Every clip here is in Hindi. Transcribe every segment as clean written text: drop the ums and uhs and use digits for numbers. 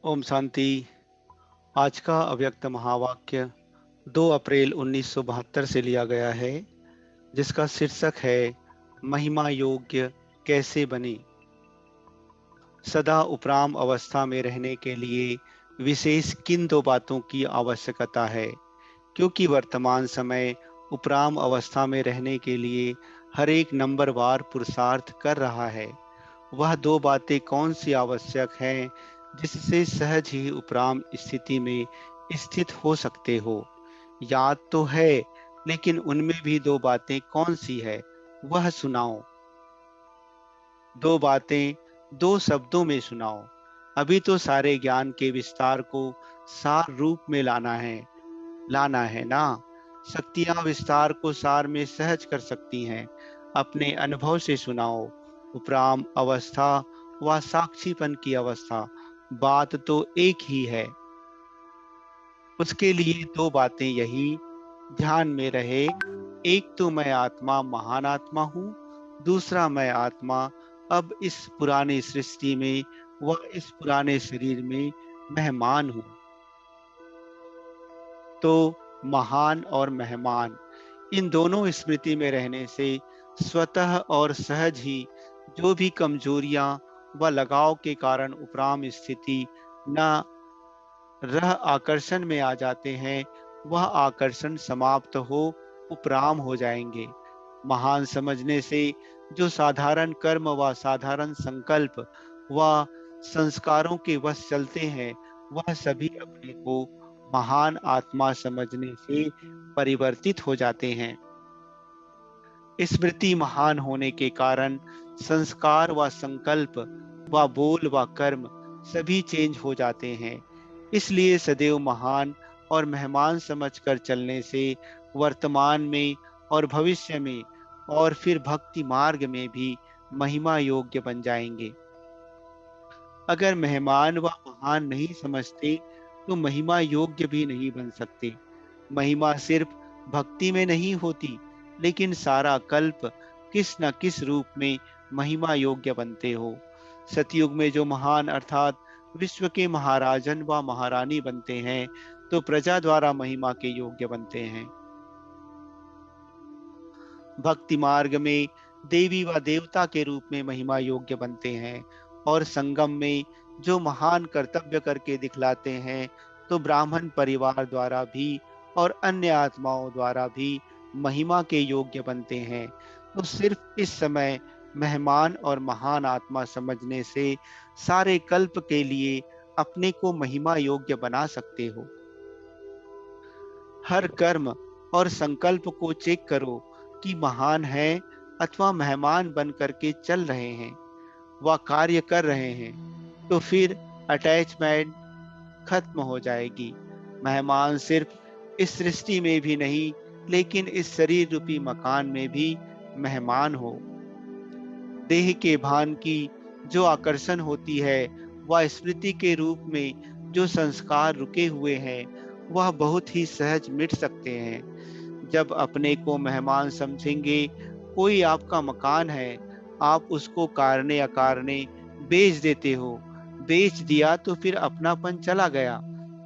ओम शांति। आज का अव्यक्त महावाक्य 2 अप्रैल 1972 से लिया गया है, जिसका शीर्षक है महिमा योग्य कैसे बने। सदा उपराम अवस्था में रहने के लिए विशेष किन दो बातों की आवश्यकता है, क्योंकि वर्तमान समय उपराम अवस्था में रहने के लिए हर एक नंबरवार पुरुषार्थ कर रहा है। वह दो बातें कौन सी आवश्यक हैं जिससे सहज ही उपराम स्थिति में स्थित हो सकते हो? याद तो है, लेकिन उनमें भी दो बातें कौन सी है वह सुनाओ। दो बातें दो शब्दों में सुनाओ। अभी तो सारे ज्ञान के विस्तार को सार रूप में लाना है ना। शक्तियां विस्तार को सार में सहज कर सकती हैं। अपने अनुभव से सुनाओ। उपराम अवस्था व साक्षीपन की अवस्था, बात तो एक ही है। उसके लिए दो बातें यही ध्यान में रहे। एक तो मैं आत्मा महान आत्मा हूँ, दूसरा मैं आत्मा अब इस पुरानी सृष्टि में व इस पुराने शरीर में मेहमान हूँ। तो महान और मेहमान, इन दोनों स्मृति में रहने से स्वतः और सहज ही जो भी कमजोरियां व लगाव के कारण उपराम स्थिति न रह आकर्षण में आ जाते हैं, वह आकर्षण समाप्त हो उपराम हो जाएंगे। महान समझने से जो साधारण कर्म व साधारण संकल्प व संस्कारों के वश चलते हैं, वह सभी अपने को महान आत्मा समझने से परिवर्तित हो जाते हैं। स्मृति महान होने के कारण संस्कार व संकल्प व बोल व कर्म सभी चेंज हो जाते हैं। इसलिए सदैव महान और मेहमान समझकर चलने से वर्तमान में और भविष्य में और फिर भक्ति मार्ग में भी महिमा योग्य बन जाएंगे। अगर मेहमान व महान नहीं समझते तो महिमा योग्य भी नहीं बन सकते। महिमा सिर्फ भक्ति में नहीं होती, लेकिन सारा कल्प किस न किस रूप में महिमा योग्य बनते हो। सतयुग में जो महान अर्थात विश्व के महाराजन व महारानी बनते हैं, तो प्रजा द्वारा महिमा के योग्य बनते हैं। भक्ति मार्ग में देवी व देवता के रूप में महिमा योग्य बनते हैं, और संगम में जो महान कर्तव्य करके दिखलाते हैं, तो ब्राह्मण परिवार द्वारा भी और अन्य आत्माओं द्वारा भी महिमा के योग्य बनते हैं। तो सिर्फ इस समय मेहमान और महान आत्मा समझने से सारे कल्प के लिए अपने को महिमा योग्य बना सकते हो। हर कर्म और संकल्प को चेक करो कि महान है अथवा मेहमान बन करके चल रहे हैं व कार्य कर रहे हैं, तो फिर अटैचमेंट खत्म हो जाएगी। मेहमान सिर्फ इस सृष्टि में भी नहीं, लेकिन इस शरीर रूपी मकान में भी मेहमान हो। देह के भान की जो आकर्षण होती है, वह स्मृति के रूप में जो संस्कार रुके हुए हैं, वह बहुत ही सहज मिट सकते हैं। जब अपने को मेहमान समझेंगे, कोई आपका मकान है, आप उसको कारणे अकारणे बेच देते हो। बेच दिया तो फिर अपनापन चला गया।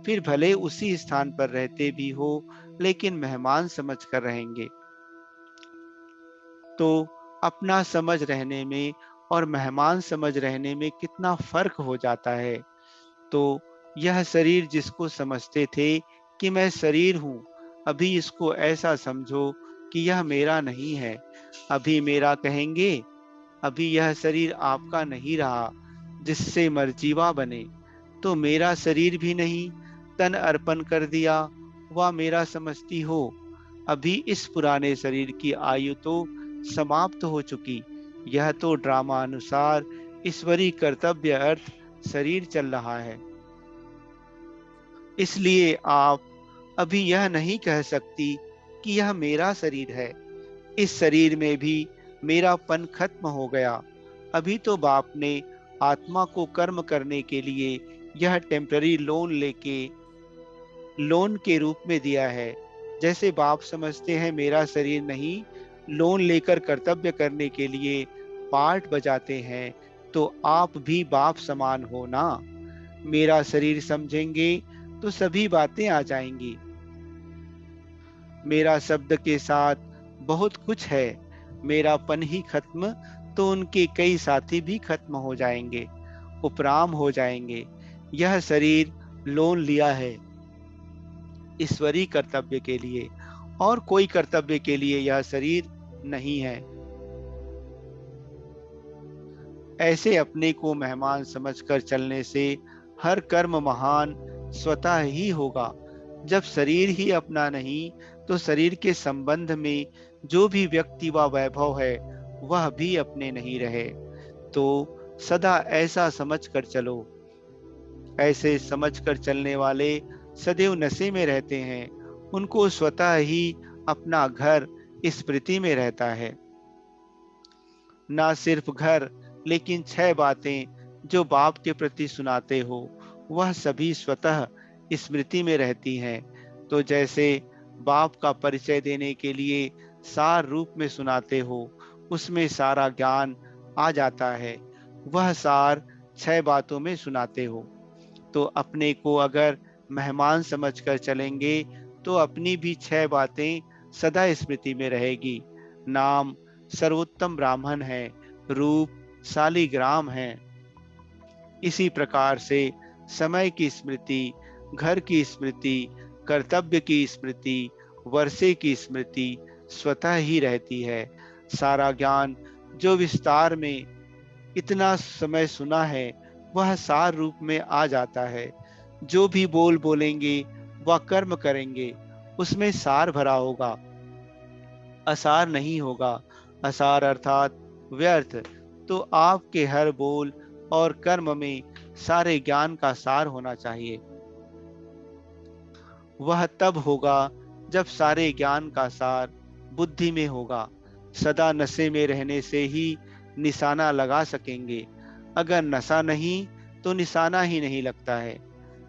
फिर भले उसी स्थान पर रहते भी हो, लेकिन मेहमान समझ कर रहेंगे। तो अपना समझ रहने में और मेहमान समझ रहने में कितना फर्क हो जाता है। तो यह शरीर जिसको समझते थे कि मैं शरीर हूँ, अभी इसको ऐसा समझो कि यह मेरा नहीं है। अभी मेरा कहेंगे, अभी यह शरीर आपका नहीं रहा जिससे मरजीवा बने, तो मेरा शरीर भी नहीं, तन अर्पण कर दिया वह मेरा समझती हो। अभी इस पुराने शरीर की आयु तो समाप्त हो चुकी। यह तो ड्रामा अनुसार ईश्वरी कर्तव्य अर्थ शरीर चल रहा है। इसलिए आप अभी यह नहीं कह सकती कि यह मेरा शरीर है। इस शरीर में भी मेरापन खत्म हो गया। अभी तो बाप ने आत्मा को कर्म करने के लिए यह टेम्पररी लोन के रूप में दिया है। जैसे बाप समझते हैं मेरा शरीर नहीं, लोन लेकर कर्तव्य करने के लिए पार्ट बजाते हैं, तो आप भी बाप समान हो ना। मेरा शरीर समझेंगे तो सभी बातें आ जाएंगी। मेरा शब्द के साथ बहुत कुछ है, मेरापन ही खत्म तो उनके कई साथी भी खत्म हो जाएंगे, उपराम हो जाएंगे। यह शरीर लोन लिया है ईश्वरी कर्तव्य के लिए, और कोई कर्तव्य के लिए यह शरीर नहीं है। ऐसे अपने को मेहमान समझकर चलने से हर कर्म महान स्वतः ही होगा। जब शरीर ही अपना नहीं, तो शरीर के संबंध में जो भी व्यक्ति व वैभव है वह भी अपने नहीं रहे। तो सदा ऐसा समझकर चलो। ऐसे समझकर चलने वाले सदैव नशे में रहते हैं। उनको स्वतः ही अपना घर स्मृति में रहता है। ना सिर्फ घर, लेकिन 6 बातें जो बाप के प्रति सुनाते हो वह सभी स्वतः स्मृति में रहती हैं। तो जैसे बाप का परिचय देने के लिए सार रूप में सुनाते हो, उसमें सारा ज्ञान आ जाता है। वह सार 6 बातों में सुनाते हो। तो अपने को अगर मेहमान समझकर चलेंगे तो अपनी भी 6 बातें सदा स्मृति में रहेगी। नाम सर्वोत्तम ब्राह्मण है, रूप शालिग्राम है। इसी प्रकार से समय की स्मृति, घर की स्मृति, कर्तव्य की स्मृति, वर्षे की स्मृति स्वतः ही रहती है। सारा ज्ञान जो विस्तार में इतना समय सुना है वह सार रूप में आ जाता है। जो भी बोल बोलेंगे व कर्म करेंगे उसमें सार भरा होगा, असार नहीं होगा। असार अर्थात व्यर्थ। तो आपके हर बोल और कर्म में सारे ज्ञान का सार होना चाहिए। वह तब होगा जब सारे ज्ञान का सार बुद्धि में होगा। सदा नशे में रहने से ही निशाना लगा सकेंगे। अगर नशा नहीं तो निशाना ही नहीं लगता है।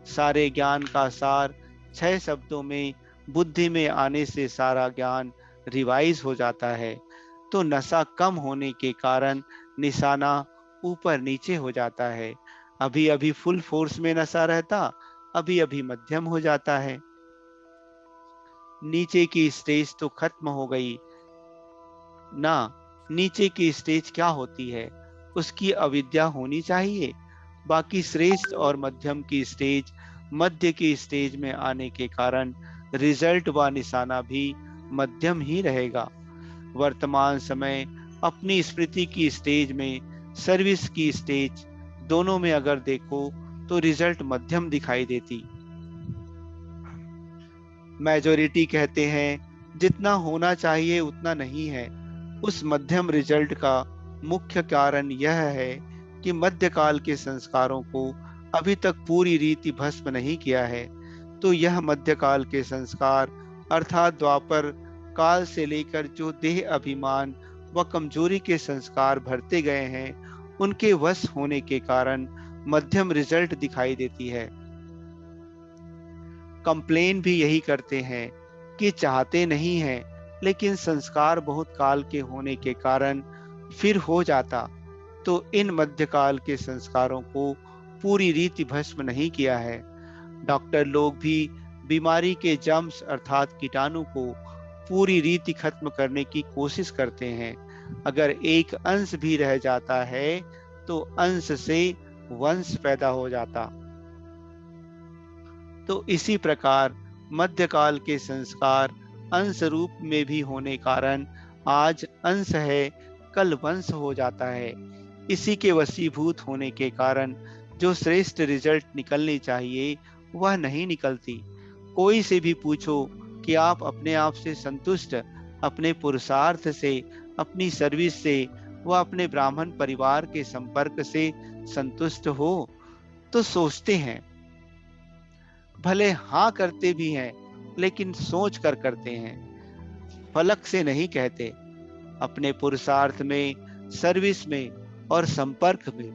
सारे ज्ञान का सार 6 शब्दों में बुद्धि में आने से सारा ज्ञान रिवाइज हो जाता है। तो नशा कम होने के कारण निशाना ऊपर नीचे हो जाता है। अभी अभी फुल फोर्स में नशा रहता, अभी अभी मध्यम हो जाता है। नीचे की स्टेज तो खत्म हो गई ना। नीचे की स्टेज क्या होती है, उसकी अविद्या होनी चाहिए। बाकी श्रेष्ठ और मध्यम की स्टेज, मध्य की स्टेज में आने के कारण रिजल्ट व निशाना भी मध्यम ही रहेगा। वर्तमान समय अपनी स्मृति की स्टेज में, सर्विस की स्टेज, दोनों में अगर देखो तो रिजल्ट मध्यम दिखाई देती। मेजॉरिटी कहते हैं जितना होना चाहिए उतना नहीं है। उस मध्यम रिजल्ट का मुख्य कारण यह है कि मध्यकाल के संस्कारों को अभी तक पूरी रीति भस्म नहीं किया है। तो यह मध्यकाल के संस्कार अर्थात द्वापर काल से लेकर जो देह अभिमान व कमजोरी के संस्कार भरते गए हैं, उनके वश होने के कारण मध्यम रिजल्ट दिखाई देती है। कंप्लेन भी यही करते हैं कि चाहते नहीं हैं, लेकिन संस्कार बहुत काल के होने के कारण फिर हो जाता। तो इन मध्यकाल के संस्कारों को पूरी रीति भस्म नहीं किया है। डॉक्टर लोग भी बीमारी के जर्म्स अर्थात कीटाणु को पूरी रीति खत्म करने की कोशिश करते हैं। अगर एक अंश भी रह जाता है तो अंश से वंश पैदा हो जाता। तो इसी प्रकार मध्यकाल के संस्कार अंश रूप में भी होने कारण आज अंश है, कल वंश हो जाता है। इसी के वशीभूत होने के कारण जो श्रेष्ठ रिजल्ट निकलनी चाहिए वह नहीं निकलती। कोई से भी पूछो कि आप अपने आप से संतुष्ट, अपने पुरुषार्थ से, अपनी सर्विस से व अपने ब्राह्मण परिवार के संपर्क से संतुष्ट हो, तो सोचते हैं। भले हाँ करते भी हैं, लेकिन सोच कर करते हैं, फलक से नहीं कहते। अपने पुरुषार्थ में, सर्विस में और संपर्क में,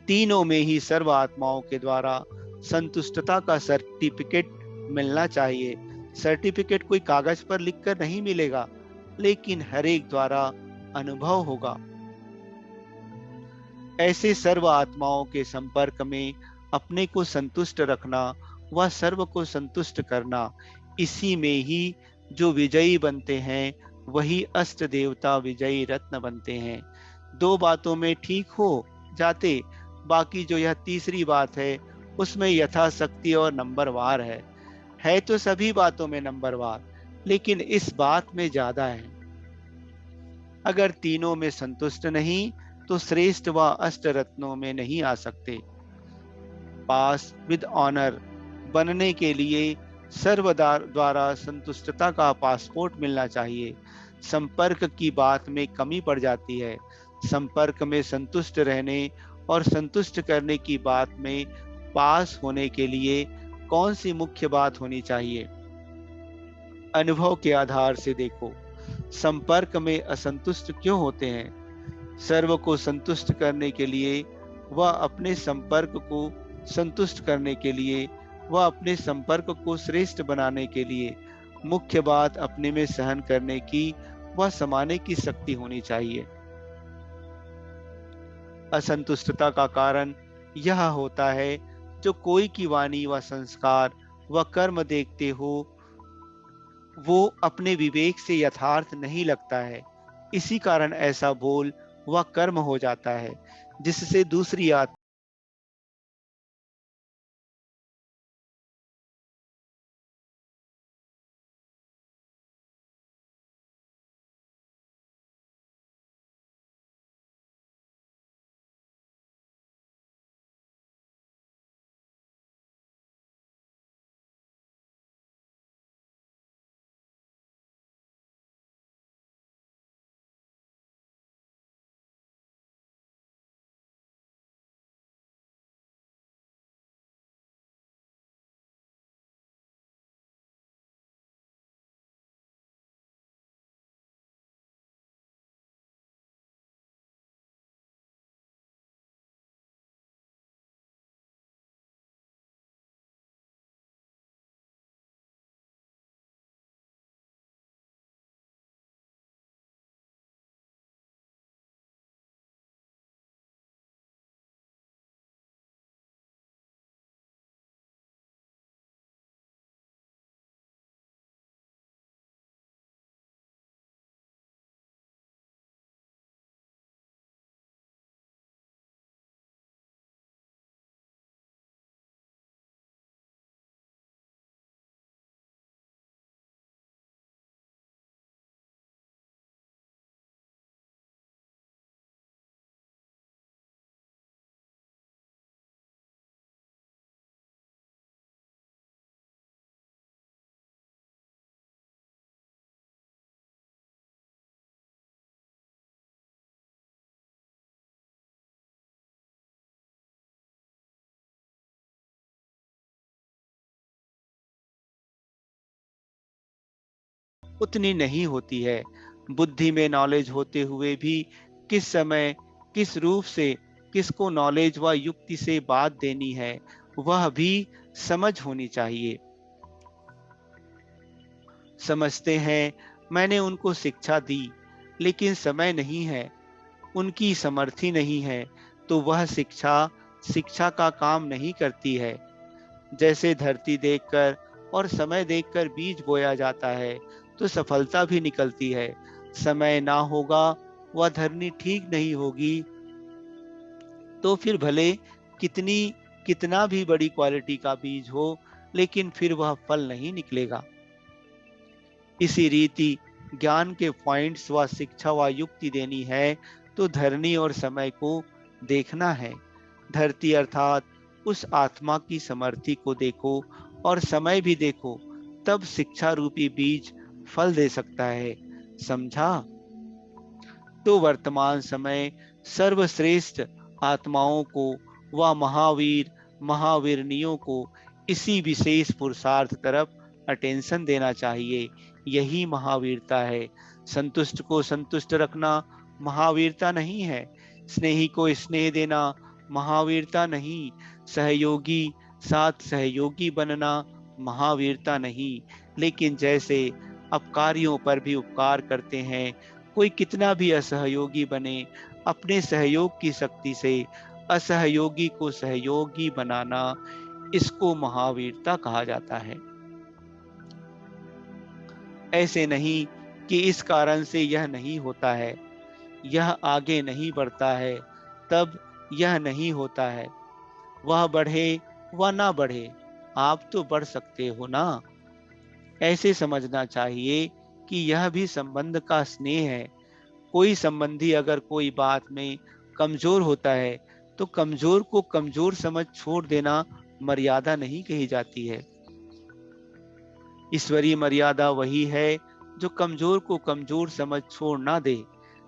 तीनों में ही सर्व आत्माओं के द्वारा संतुष्टता का सर्टिफिकेट मिलना चाहिए। सर्टिफिकेट कोई कागज पर लिखकर नहीं मिलेगा, लेकिन हर एक द्वारा अनुभव होगा। ऐसे सर्व आत्माओं के संपर्क में अपने को संतुष्ट रखना व सर्व को संतुष्ट करना, इसी में ही जो विजयी बनते हैं वही अष्ट देवता विजयी रत्न बनते हैं। दो बातों में ठीक हो जाते, बाकी जो यह तीसरी बात है उसमें यथाशक्ति और नंबरवार है तो सभी बातों में नंबरवार, लेकिन इस बात में ज्यादा है। अगर तीनों में संतुष्ट नहीं तो श्रेष्ठ व अष्ट रत्नों में नहीं आ सकते। पास विद ऑनर बनने के लिए सर्वदार द्वारा संतुष्टता का पासपोर्ट मिलना चाहिए। संपर्क की बात में कमी पड़ जाती है। संपर्क में संतुष्ट रहने और संतुष्ट करने की बात में पास होने के लिए कौन सी मुख्य बात होनी चाहिए? अनुभव के आधार से देखो, संपर्क में असंतुष्ट क्यों होते हैं? सर्व को संतुष्ट करने के लिए व अपने संपर्क को संतुष्ट करने के लिए व अपने संपर्क को श्रेष्ठ बनाने के लिए मुख्य बात अपने में सहन करने की व समाने की शक्ति होनी चाहिए। असंतुष्टता का कारण यह होता है जो कोई की वाणी व संस्कार व कर्म देखते हो वो अपने विवेक से यथार्थ नहीं लगता है। इसी कारण ऐसा बोल व कर्म हो जाता है जिससे दूसरी आत्मा उतनी नहीं होती है। बुद्धि में नॉलेज होते हुए भी किस समय किस रूप से किसको नॉलेज व युक्ति से बात देनी है वह भी समझ होनी चाहिए। समझते हैं मैंने उनको शिक्षा दी लेकिन समय नहीं है, उनकी समर्थी नहीं है, तो वह शिक्षा शिक्षा का काम नहीं करती है। जैसे धरती देखकर और समय देखकर बीज बोया जाता है तो सफलता भी निकलती है। समय ना होगा वह धरनी ठीक नहीं होगी तो फिर भले कितनी कितना भी बड़ी क्वालिटी का बीज हो लेकिन फिर वह फल नहीं निकलेगा। इसी रीति ज्ञान के पॉइंट्स व शिक्षा व युक्ति देनी है तो धरनी और समय को देखना है। धरती अर्थात उस आत्मा की समर्थी को देखो और समय भी देखो, तब शिक्षा रूपी बीज फल दे सकता है। समझा? तो वर्तमान समय सर्वश्रेष्ठ आत्माओं को व महावीर महावीरनियों को इसी विशेष पुरुषार्थ तरफ अटेंशन देना चाहिए। यही महावीरता है। संतुष्ट को संतुष्ट रखना महावीरता नहीं है। स्नेही को स्नेह देना महावीरता नहीं। सहयोगी साथ सहयोगी बनना महावीरता नहीं। लेकिन जैसे अपकारियों पर भी उपकार करते हैं, कोई कितना भी असहयोगी बने अपने सहयोग की शक्ति से असहयोगी को सहयोगी बनाना, इसको महावीरता कहा जाता है। ऐसे नहीं कि इस कारण से यह नहीं होता है, यह आगे नहीं बढ़ता है, तब यह नहीं होता है। वह बढ़े व ना बढ़े, आप तो बढ़ सकते हो ना। ऐसे समझना चाहिए कि यह भी संबंध का स्नेह है। कोई संबंधी अगर कोई बात में कमजोर होता है, तो कमजोर को कमजोर समझ छोड़ देना मर्यादा नहीं कही जाती है। ईश्वरीय मर्यादा वही है जो कमजोर को कमजोर समझ छोड़ ना दे,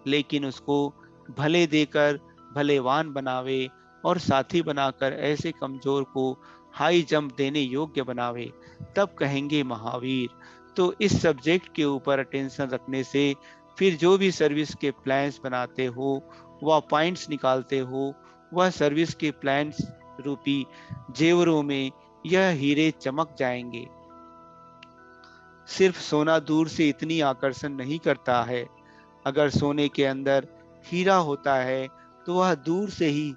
लेकिन उसको भले देकर भलेवान बनावे और साथी बनाकर ऐसे कमजोर को हाई जंप देने योग्य बनावे, तब कहेंगे महावीर। तो इस सब्जेक्ट के ऊपर अटेंशन रखने से फिर जो भी सर्विस के प्लान्स बनाते हो, वह पॉइंट्स निकालते हो, वह सर्विस के प्लान्स रूपी जेवरों में यह हीरे चमक जाएंगे। सिर्फ सोना दूर से इतनी आकर्षण नहीं करता है। अगर सोने के अंदर हीरा होता है, तो वह दूर से ही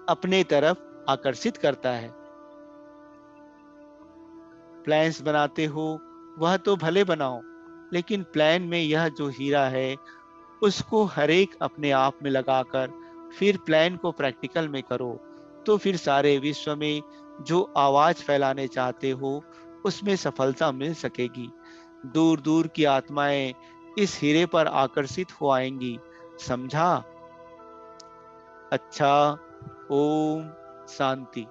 अपने तरफ आकर्षित करता है। प्लान्स बनाते हो, वह तो भले बनाओ, लेकिन प्लान में यह जो हीरा है, उसको हर एक अपने आप में लगाकर फिर प्लान को प्रैक्टिकल में करो। तो फिर सारे विश्व में जो आवाज फैलाने चाहते हो, उसमें सफलता मिल सकेगी। दूर दूर की आत्माएं इस हीरे पर आकर्षित हो आएंगी। समझा? अच्छा। ओम शांति।